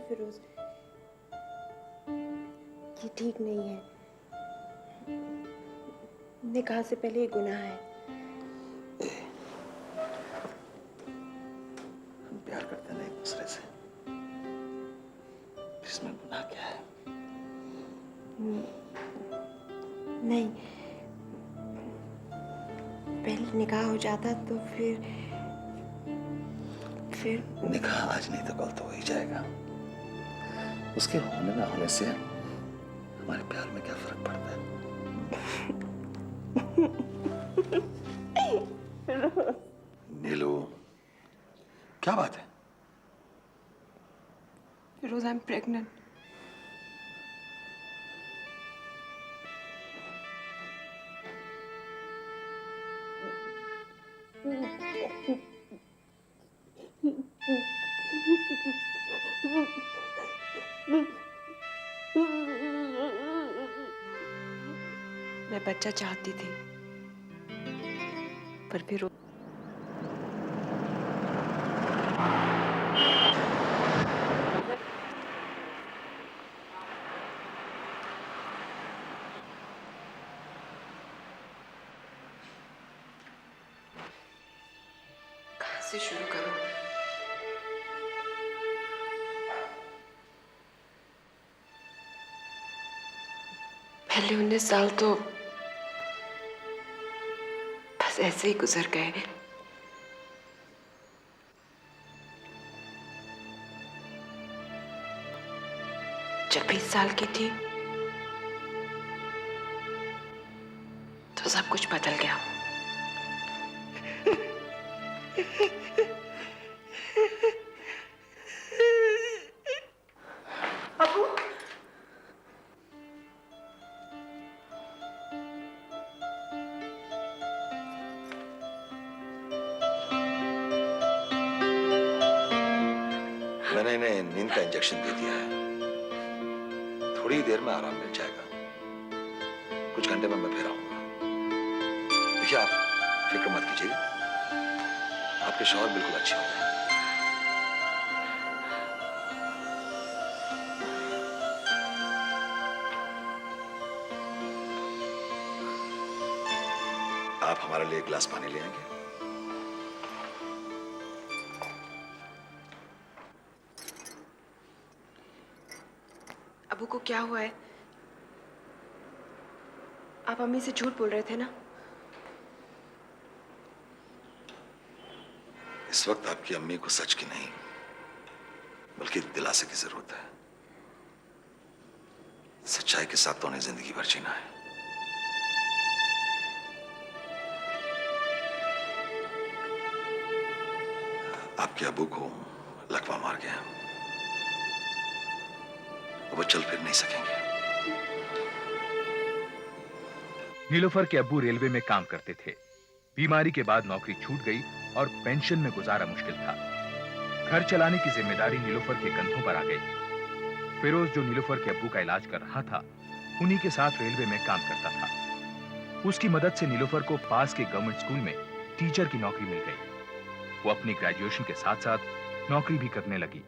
फिरोज, ये ठीक नहीं है। निकाह से पहले ये गुनाह है। हम प्यार करते हैं एक दूसरे से, इसमें गुनाह क्या है? नहीं, पहले निकाह हो जाता तो फिर निकाह आज नहीं तो कल तो हो ही जाएगा। उसके होने ना होने से हमारे प्यार में क्या फर्क पड़ता है? नीलू, क्या बात है? Firoz, I am pregnant. मैं बच्चा चाहती थी, पर फिर कहाँ से शुरू करूं? पहले 19 साल तो बस ऐसे ही गुजर गए। जब 20 साल की थी तो सब कुछ बदल गया। अबू, मैंने इन्हें नींद का इंजेक्शन दे दिया है, थोड़ी देर में आराम मिल जाएगा। कुछ घंटे में मैं फिर आऊंगा। देखिए, आप फिक्र मत कीजिए, आपके शौहर बिल्कुल अच्छे हो गए। आप हमारे लिए एक गिलास पानी ले आएंगे? अबू को क्या हुआ है? आप अम्मी से झूठ बोल रहे थे ना? इस वक्त आपकी अम्मी को सच की नहीं बल्कि दिलासे की जरूरत है। सच्चाई के साथ तो उन्हें जिंदगी भर जीना है। आपके अबू को लकवा मार गया, वो चल फिर नहीं सकेंगे। नीलोफर के अब्बू रेलवे में काम करते थे। बीमारी के बाद नौकरी छूट गई और पेंशन में गुजारा मुश्किल था। घर चलाने की जिम्मेदारी नीलोफर के कंधों पर आ गई। फिरोज, जो नीलोफर के अब्बू का इलाज कर रहा था, उन्हीं के साथ रेलवे में काम करता था। उसकी मदद से नीलोफर को पास के गवर्नमेंट स्कूल में टीचर की नौकरी मिल गई। वो अपनी ग्रेजुएशन के साथ साथ नौकरी भी करने लगी।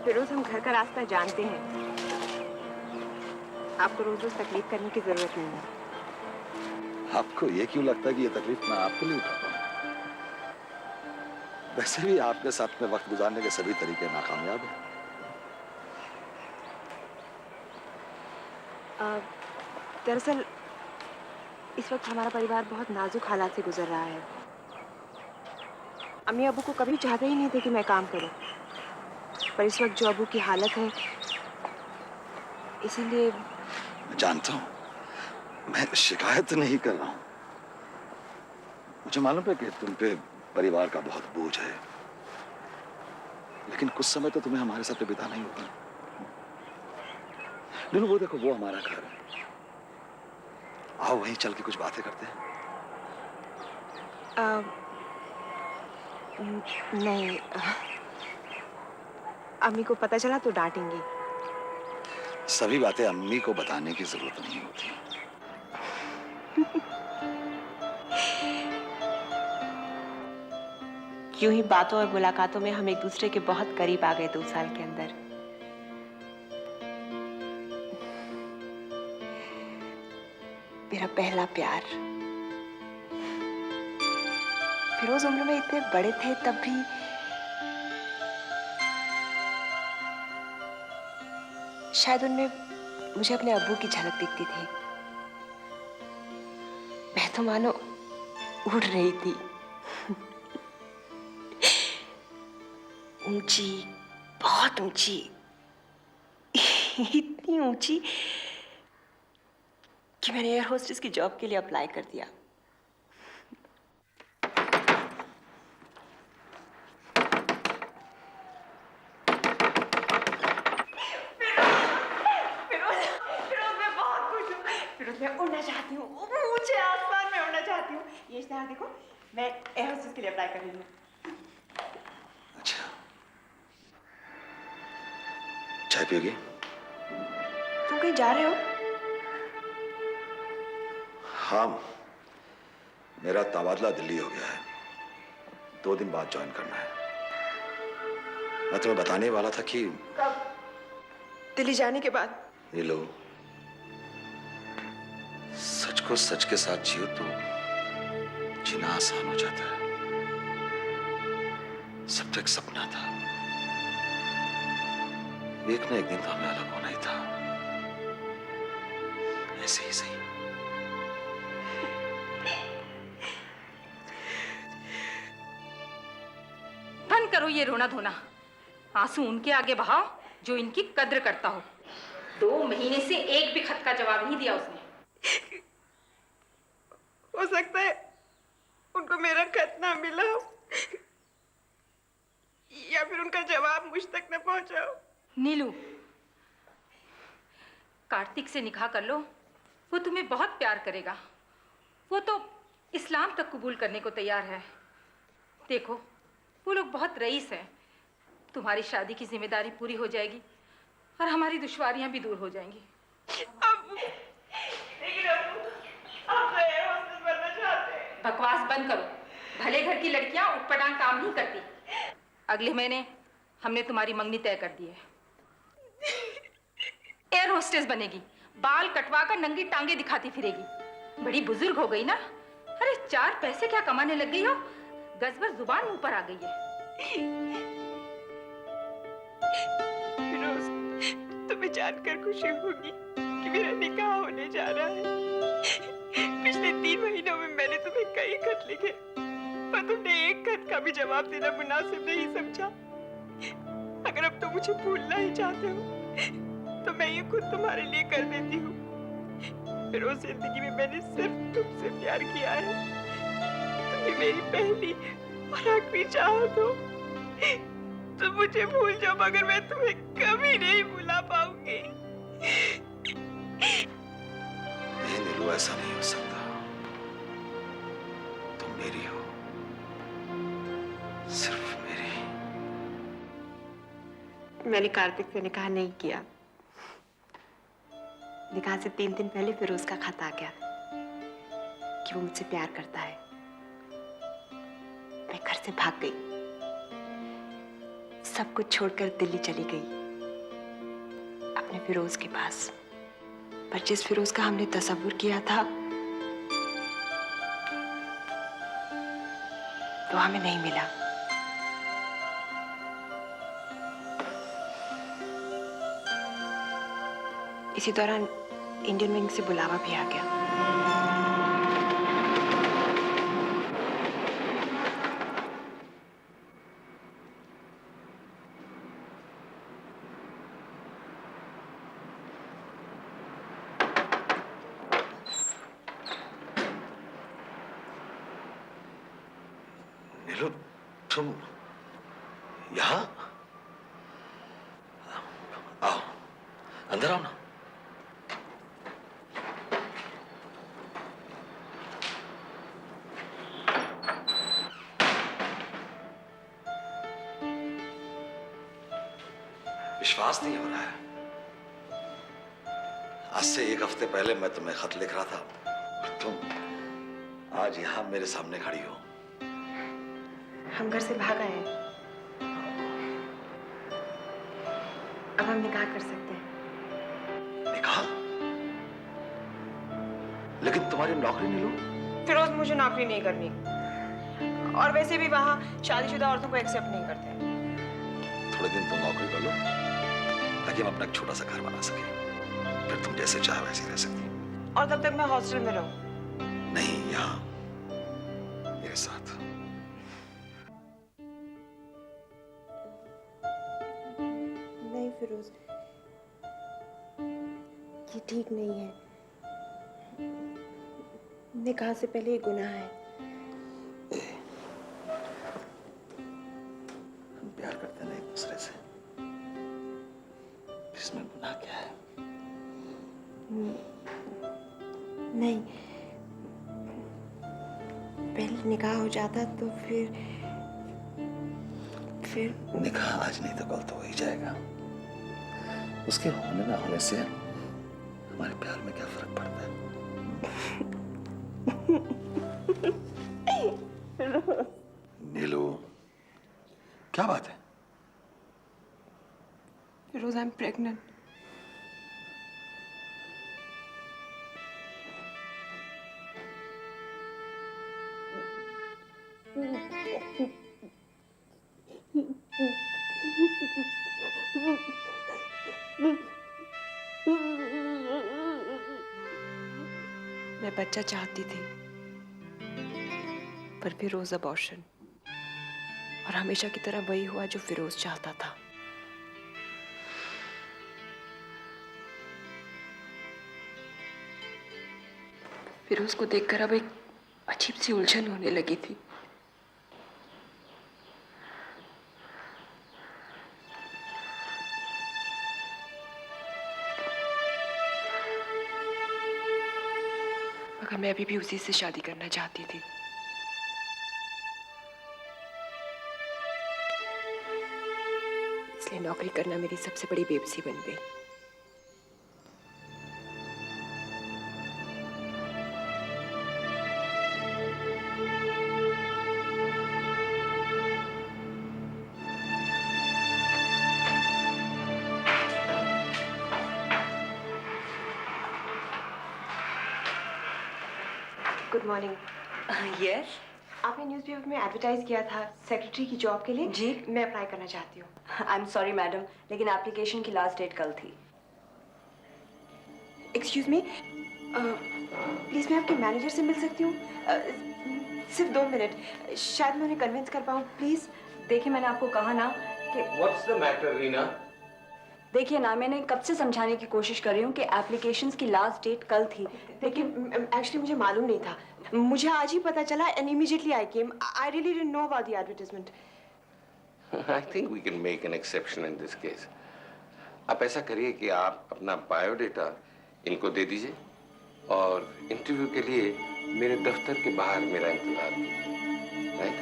फिरोज, हम घर का रास्ता जानते हैं। आपको रोज रोज तकलीफ करने की जरूरत नहीं है। आपको ये क्यों लगता है कि ये तकलीफ मैं आपके लिए उठाता हूं? वैसे भी आपके साथ में वक्त गुजारने के सभी तरीके नाकामयाब हैं। दरअसल इस वक्त हमारा परिवार बहुत नाजुक हालात से गुजर रहा है। अम्मी अबू को कभी चाहते ही नहीं थे कि मैं काम करूं, पर इस वक्त जो अबू की हालत है, इसीलिए। मैं जानता हूं, मैं शिकायत नहीं कर रहा हूं। मुझे मालूम है कि तुम पे परिवार का बहुत बोझ है, लेकिन कुछ समय तो तुम्हें हमारे साथ बिताना ही होगा। नहीं, वो देखो, वो हमारा घर है। आओ वहीं चल के कुछ बातें करते हैं। नहीं, अम्मी को पता चला तो डांटेंगी। सभी बातें अम्मी को बताने की जरूरत नहीं होती। यूं ही बातों और मुलाकातों में हम एक दूसरे के बहुत करीब आ गए 2 साल के अंदर। मेरा पहला प्यार। फिरोज उम्र में इतने बड़े थे तब भी शायद उनमें मुझे अपने अब्बू की झलक दिखती थी। मैं तो मानो उड़ रही थी, ऊंची, बहुत ऊंची, इतनी ऊंची कि मैंने एयर होस्टेस की जॉब के लिए अप्लाई कर दिया। मैं उड़ना चाहती हूँ, ऊंचे आसमान में उड़ना चाहती हूँ। ये इश्तेहार देखो, मैं एयर होस्टेस के लिए अप्लाई कर रही हूँ। अच्छा, चाय पियोगी? तुम कहीं जा रहे हो? हाँ, मेरा तबादला दिल्ली हो गया है। 2 दिन बाद ज्वाइन करना है। मैं तुम्हें बताने वाला था कि कब? दिल्ली जाने के बाद? ये लो, सच को सच के साथ जियो तो जीना आसान हो जाता है। सब तो एक सपना था, एक ना एक दिन तो हमें अलग होना ही था। ऐसे ही सही। बंद करो ये रोना धोना। आंसू उनके आगे बहाओ जो इनकी कद्र करता हो। 2 महीने से एक भी खत का जवाब नहीं दिया उसने। हो सकता है उनको मेरा खत ना मिला हो, या फिर उनका जवाब मुझ तक न पहुंचा हो। नीलू, कार्तिक से निकाह कर लो, वो तुम्हें बहुत प्यार करेगा। वो तो इस्लाम तक कबूल करने को तैयार है। देखो, वो लोग बहुत रईस हैं। तुम्हारी शादी की जिम्मेदारी पूरी हो जाएगी और हमारी दुश्वारियां भी दूर हो जाएंगी। बकवास बंद करो। भले घर की लड़कियां उटपटांग काम नहीं करती। अगले महीने हमने तुम्हारी मंगनी तय कर दी है। एयर होस्टेस बनेगी, बाल कटवा कर नंगी टांगे दिखाती फिरेगी। बड़ी बुजुर्ग हो गई ना। अरे 4 पैसे क्या कमाने लग गई हो, गजबर जुबान मुंह पर आ गई है। फिरोज, तुम्हें जानकर खुशी होगी कि मेरा निकाह होने जा रहा है। पिछले 3 महीनों में मैंने तुम्हें कई खत लिखे, पर तुमने एक खत का भी जवाब देना मुनासिब नहीं समझा। अगर अब तुम मुझे भूलना ही चाहते हो तो मैं ये खुद तुम्हारे लिए कर देती हूँ। फिरोज, जिंदगी में मैंने सिर्फ तुमसे प्यार किया है। तुम्हें मेरी पहली और आखिरी चाहत हो। तुम मुझे भूल जाओ मगर मैं तुम्हें कभी नहीं भुला पाऊंगी। नहीं नीलू, ऐसा नहीं हो सकता। तुम मेरी हो, सिर्फ मेरी। मैंने कार्तिक से निकाह नहीं किया। निकाह से 3 दिन पहले फिरोज का खत आ गया कि वो मुझसे प्यार करता है। मैं घर से भाग गई, सब कुछ छोड़कर दिल्ली चली गई अपने फिरोज के पास। पर जिस फिरोज का हमने तसव्वुर किया था वो हमें नहीं मिला। इसी दौरान इंडियन विंग से बुलावा भी आ गया। नीलू, तुम यहाँ? आओ, अंदर आओ ना। विश्वास नहीं हो रहा है। आज से 1 हफ्ते पहले मैं तुम्हें खत लिख रहा था और तुम आज यहां मेरे सामने खड़ी हो। हम घर से भाग आए हैं। अब हम निकाह कर सकते हैं। निकाह? लेकिन तुम्हारी नौकरी नहीं लो। फिरोज, मुझे नौकरी नहीं करनी, और वैसे भी वहाँ शादीशुदा औरतों को एक्सेप्ट नहीं करते। थोड़े दिन तुम नौकरी कर लो ताकि हम अपना एक छोटा सा घर बना सके। फिर तुम जैसे चाहे वैसे रह सकती हो। और तब तक मैं हॉस्टल में रहूं? नहीं, यहाँ मेरे साथ। नहीं फिरोज, ये ठीक नहीं है। निकाह से पहले ये गुनाह है। हम प्यार करते हैं एक दूसरे से, इसमें गुनाह क्या है? नहीं, पहले निकाह हो जाता तो फिर निकाह आज नहीं तो कल तो हो ही जाएगा। उसके होने ना होने से हमारे प्यार में क्या फर्क पड़ता है? नीलू, क्या बात है? Firoz, I am pregnant. मैं बच्चा चाहती थी, पर फिरोज अबॉर्शन, और हमेशा की तरह वही हुआ जो फिरोज चाहता था। फिरोज को देखकर अब एक अजीब सी उलझन होने लगी थी। मगर मैं अभी भी उसी से शादी करना चाहती थी। इसलिए नौकरी करना मेरी सबसे बड़ी बेबसी बन गई। Good morning. यस आपने न्यूज़पेपर में एडवर्टाइज किया था सेक्रेटरी की जॉब के लिए। जी। मैं अप्लाई करना चाहती हूँ। आई एम सॉरी मैडम, लेकिन एप्लीकेशन की लास्ट डेट कल थी। एक्सक्यूज मी, प्लीज मैं आपके मैनेजर से मिल सकती हूँ? सिर्फ 2 मिनट, शायद मैं उन्हें कन्विंस कर पाऊँ। प्लीज। देखिए, मैंने आपको कहा ना कि What's the matter, रीना? देखिए ना, मैंने कब से समझाने की कोशिश कर रही हूँ कि एप्लीकेशंस की लास्ट डेट कल थी। लेकिन एक्चुअली मुझे मालूम नहीं था, मुझे आज ही पता चला and immediately I came. I really didn't know about the advertisement. I think we can make an exception in this case. आप ऐसा करिए कि आप अपना बायोडेटा इनको दे दीजिए और इंटरव्यू के लिए मेरे दफ्तर के बाहर मेरा इंतजार कीजिए। राइट?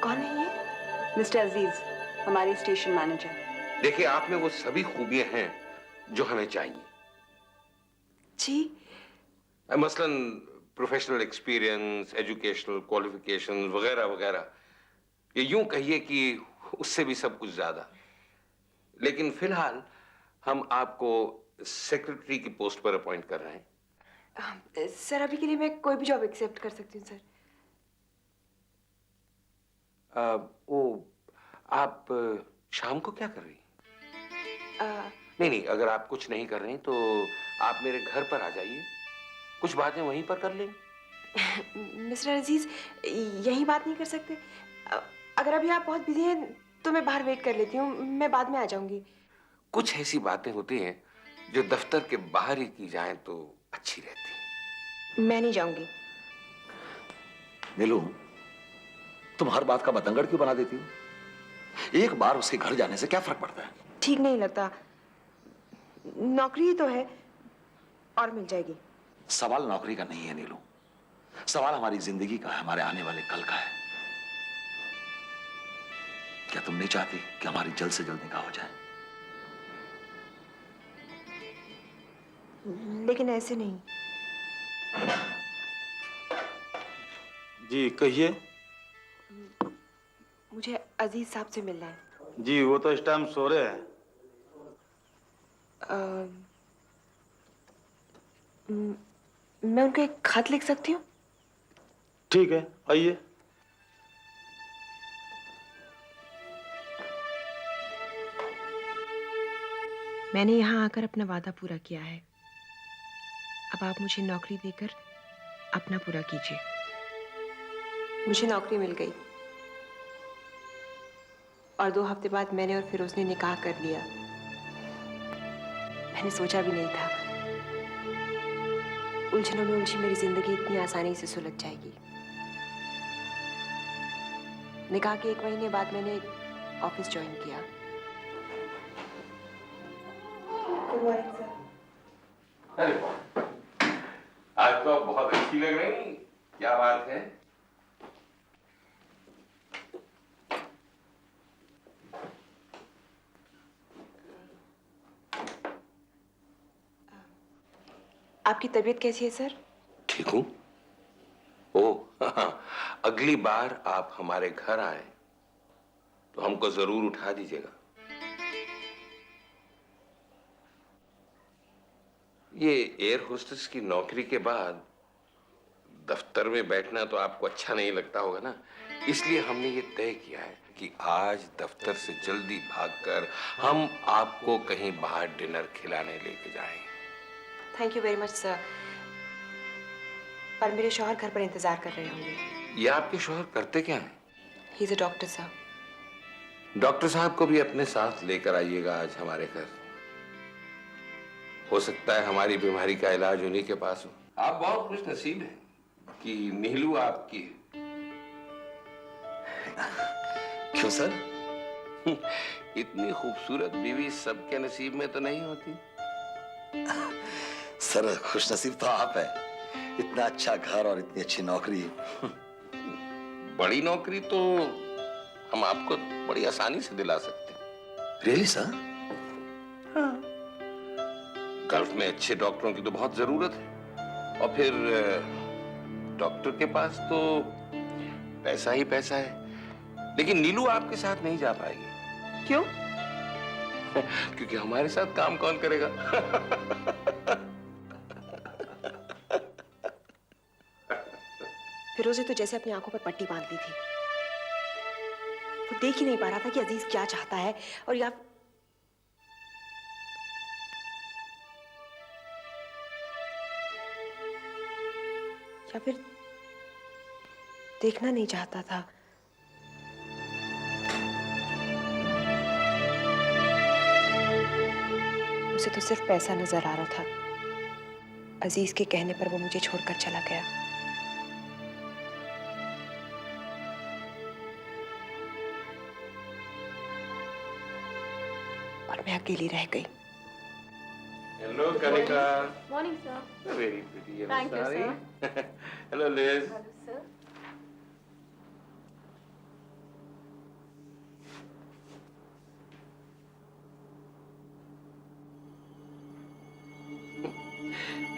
कौन है ये? मिस्टर अजीज, हमारे स्टेशन मैनेजर। देखिए, आप में वो सभी खूबियां हैं जो हमें चाहिए। जी। मसलन प्रोफेशनल एक्सपीरियंस, एजुकेशनल क्वालिफिकेशन वगैरह वगैरह। ये यूं कहिए कि उससे भी सब कुछ ज्यादा। लेकिन फिलहाल हम आपको सेक्रेटरी की पोस्ट पर अपॉइंट कर रहे हैं। सर, अभी के लिए मैं कोई भी जॉब एक्सेप्ट कर सकती हूँ सर। आप शाम को क्या कर रही हैं? नहीं, अगर आप कुछ नहीं कर रही तो आप मेरे घर पर आ जाइए, कुछ बातें वहीं पर कर लेंगे। मिस्टर अजीज, यही बात नहीं कर सकते? अगर अभी आप बहुत बिजी हैं तो मैं बाहर वेट कर लेती हूँ, मैं बाद में आ जाऊंगी। कुछ ऐसी बातें होती हैं जो दफ्तर के बाहर ही की जाएं तो अच्छी रहती। मैं नहीं जाऊंगी। नीलू, तुम हर बात का बतंगड़ क्यों बना देती हो? एक बार उसके घर जाने से क्या फर्क पड़ता है? ठीक नहीं लगता। नौकरी ही तो है, और मिल जाएगी। सवाल नौकरी का नहीं है नीलू, सवाल हमारी जिंदगी का है, हमारे आने वाले कल का है। क्या तुम नहीं चाहती कि हमारी जल्द से जल्द निकाह हो जाए? लेकिन ऐसे नहीं। जी कहिए। मुझे अजीज साहब से मिलना है। जी वो तो इस टाइम सो रहे हैं। मैं उनको एक खत लिख सकती हूँ? ठीक है, आइए। मैंने यहाँ आकर अपना वादा पूरा किया है। अब आप मुझे नौकरी देकर अपना पूरा कीजिए। मुझे नौकरी मिल गई और 2 हफ्ते बाद मैंने और फिरोज ने निकाह कर लिया। मैंने सोचा भी नहीं था उलझनों में उलझी मेरी जिंदगी इतनी आसानी से सुलझ जाएगी। निकाह के 1 महीने बाद मैंने ऑफिस ज्वाइन किया। अरे आज तो आप बहुत अच्छी लग रही। क्या बात है? आपकी तबीयत कैसी है सर? ठीक हूं। ओह अगली बार आप हमारे घर आए तो हमको जरूर उठा दीजिएगा। ये एयर होस्टेस की नौकरी के बाद दफ्तर में बैठना तो आपको अच्छा नहीं लगता होगा ना, इसलिए हमने ये तय किया है कि आज दफ्तर से जल्दी भागकर हम आपको कहीं बाहर डिनर खिलाने लेके जाएं। Thank you very much sir. पर मेरे शौहर घर पर इंतजार कर रहे होंगे। ये आपके शौहर करते क्या हैं? He is a doctor sir. Doctor साहब को भी अपने साथ लेकर आइएगा आज हमारे घर। हो सकता है हमारी बीमारी का इलाज उन्हीं के पास हो। आप बहुत खुश नसीब हैं कि नीलू आपकी। क्यों सर? इतनी खूबसूरत बीवी सबके नसीब में तो नहीं होती। सर खुशनसीब तो आप है। इतना अच्छा घर और इतनी अच्छी नौकरी। बड़ी नौकरी तो हम आपको बड़ी आसानी से दिला सकते हैं। Really sir? गल्फ में अच्छे डॉक्टरों की तो बहुत जरूरत है और फिर डॉक्टर के पास तो पैसा ही पैसा है। लेकिन नीलू आपके साथ नहीं जा पाएगी। क्यों? क्योंकि हमारे साथ काम कौन करेगा? फिरोज ने तो जैसे अपनी आंखों पर पट्टी बांध ली थी। वो देख ही नहीं पा रहा था कि अजीज क्या चाहता है और या फिर देखना नहीं चाहता था। उसे तो सिर्फ पैसा नजर आ रहा था। अजीज के कहने पर वो मुझे छोड़कर चला गया। और मैं अकेली रह गई। Hello Kanika. Morning sir. Very pretty. Thank you, sir. Hello Liz. Sir.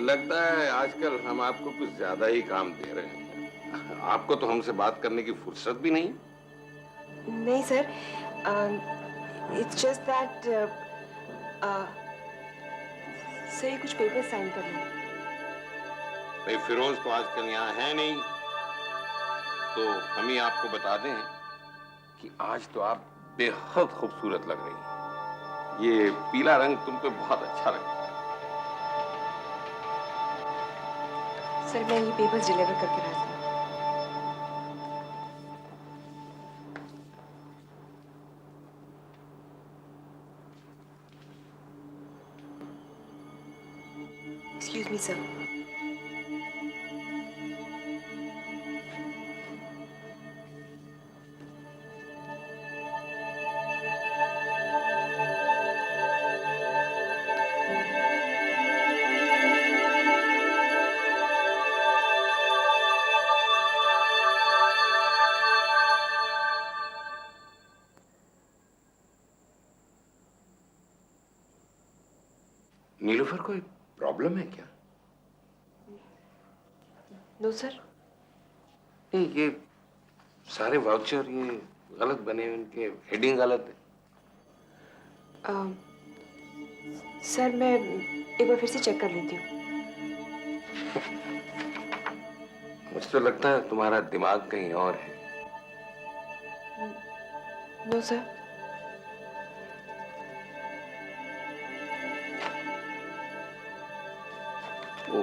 लगता है आजकल हम आपको कुछ ज्यादा ही काम दे रहे हैं। आपको तो हमसे बात करने की फुर्सत भी नहीं। नहीं sir, it's just that sir ये कुछ पेपर साइन कर लो। भाई फिरोज तो आजकल यहाँ है नहीं, तो हम ही आपको बता दें कि आज तो आप बेहद खूबसूरत लग रही हैं। ये पीला रंग तुम पे बहुत अच्छा लगता है। सर मैं ये पेपर्स डिलीवर करके भेजती हूँ। Excuse me, sir. नीलूफर कोई प्रॉब्लम है क्या? No sir. नहीं, ये सारे वाउचर ये गलत बने हुए, इनके हेडिंग गलत है। सर मैं एक बार फिर से चेक कर लेती हूँ। मुझे तो लगता है तुम्हारा दिमाग कहीं और है। No sir. वो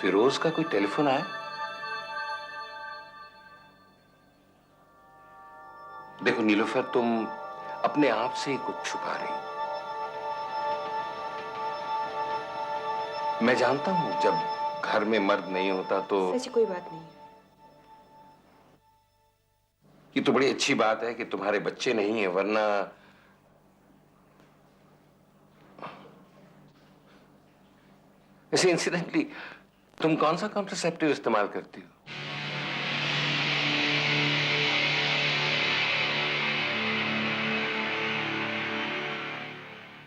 फिरोज का कोई टेलीफोन आया? देखो नीलूफर, तुम अपने आप से ही कुछ छुपा रही हो। मैं जानता हूं जब घर में मर्द नहीं होता तो ऐसी कोई बात नहीं है। ये तो बड़ी अच्छी बात है कि तुम्हारे बच्चे नहीं है, वरना वैसे इंसिडेंटली तुम कौन सा कॉन्ट्रासेप्टिव इस्तेमाल करती हो?